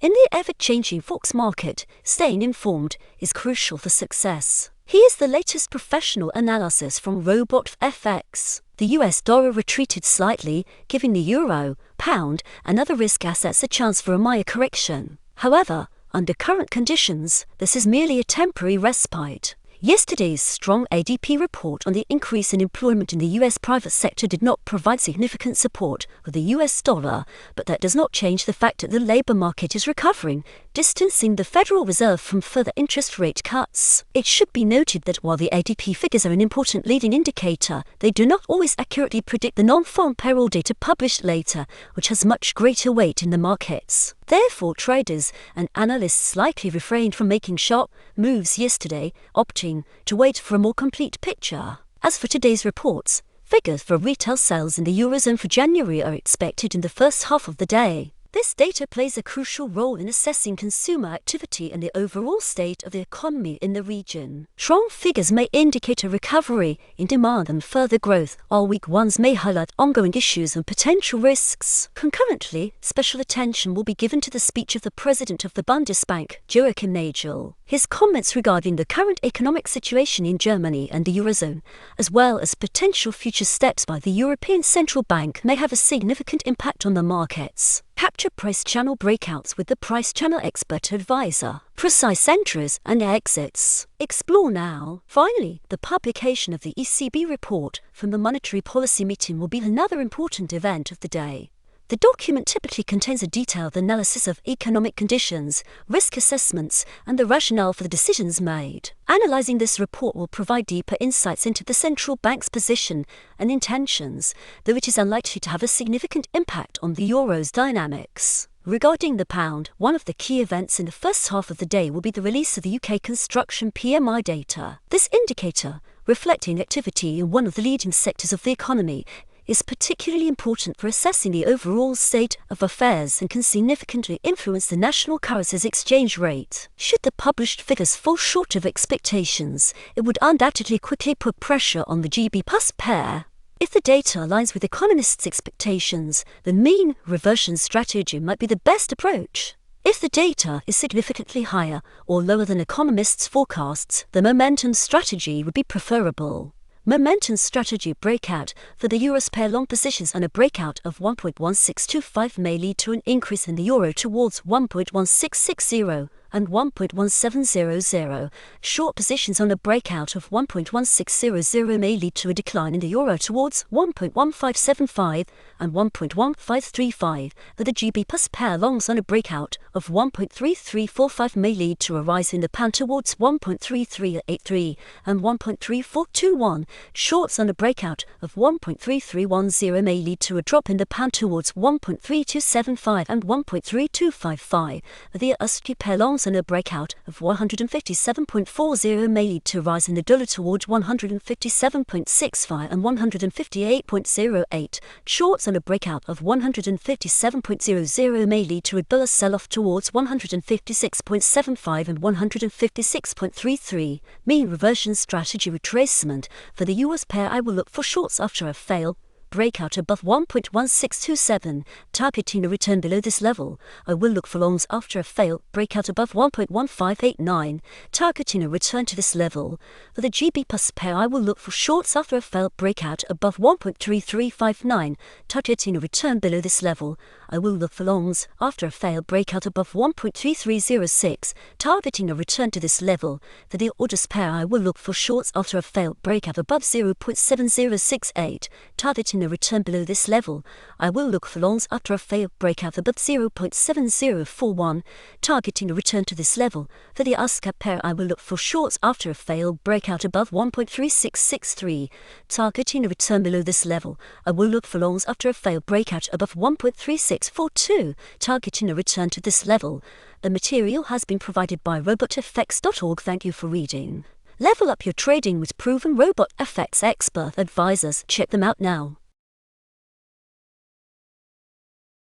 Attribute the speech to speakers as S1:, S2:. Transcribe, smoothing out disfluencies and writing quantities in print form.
S1: In the ever-changing Forex market, staying informed is crucial for success. Here's the latest professional analysis from RobotfFX. The US dollar retreated slightly, giving the euro, pound, and other risk assets a chance for a minor correction. However, under current conditions, this is merely a temporary respite. Yesterday's strong ADP report on the increase in employment in the US private sector did not provide significant support for the US dollar, but that does not change the fact that the labor market is recovering, distancing the Federal Reserve from further interest rate cuts. It should be noted that while the ADP figures are an important leading indicator, they do not always accurately predict the non-farm payroll data published later, which has much greater weight in the markets. Therefore, traders and analysts likely refrained from making sharp moves yesterday, opting to wait for a more complete picture. As for today's reports, figures for retail sales in the Eurozone for January are expected in the first half of the day. This data plays a crucial role in assessing consumer activity and the overall state of the economy in the region. Strong figures may indicate a recovery in demand and further growth, while weak ones may highlight ongoing issues and potential risks. Concurrently, special attention will be given to the speech of the president of the Bundesbank, Joachim Nagel. His comments regarding the current economic situation in Germany and the Eurozone, as well as potential future steps by the European Central Bank, may have a significant impact on the markets. Capture price channel breakouts with the price channel expert advisor, precise entries and exits. Explore now. Finally, the publication of the ECB report from the monetary policy meeting will be another important event of the day. The document typically contains a detailed analysis of economic conditions, risk assessments, and the rationale for the decisions made. Analyzing this report will provide deeper insights into the central bank's position and intentions, though it is unlikely to have a significant impact on the euro's dynamics. Regarding the pound, one of the key events in the first half of the day will be the release of the UK construction PMI data. This indicator, reflecting activity in one of the leading sectors of the economy, is particularly important for assessing the overall state of affairs and can significantly influence the national currency's exchange rate. Should the published figures fall short of expectations, it would undoubtedly quickly put pressure on the GB plus pair. If the data aligns with economists' expectations, the mean reversion strategy might be the best approach. If the data is significantly higher or lower than economists' forecasts, the momentum strategy would be preferable. Momentum strategy breakout for the euro's pair long positions and a breakout of 1.1625 may lead to an increase in the euro towards 1.1660 and 1.1700. Short positions on a breakout of 1.1600 may lead to a decline in the euro towards 1.1575 and 1.1535, but the GB plus pair longs on a breakout of 1.3345 may lead to a rise in the pound towards 1.3383 and 1.3421. Shorts on a breakout of 1.3310 may lead to a drop in the pound towards 1.3275 and 1.3255, but the ASCII pair longs and a breakout of 157.40 may lead to a rise in the dollar towards 157.65 and 158.08. Shorts on a breakout of 157.00 may lead to a dollar sell-off towards 156.75 and 156.33. Mean reversion strategy retracement. For the US pair, I will look for shorts after a fail breakout above 1.1627, targeting a return below this level. I will look for longs after a fail breakout above 1.1589, targeting a return to this level. For the GB plus pair, I will look for shorts after a failed breakout above 1.3359, targeting a return below this level. I will look for longs after a failed breakout above 1.3306, targeting a return to this level. For the orders pair, I will look for shorts after a failed breakout above 0.7068, targeting a return below this level. I will look for longs after a failed breakout above 0.7041, targeting a return to this level. For the ASCII pair, I will look for shorts after a failed breakout above 1.3663, targeting a return below this level. I will look for longs after a failed breakout above 1.3642, targeting a return to this level. The material has been provided by RobotfFX.org. Thank you for reading. Level up your trading with proven RobotfFX expert advisors. Check them out now.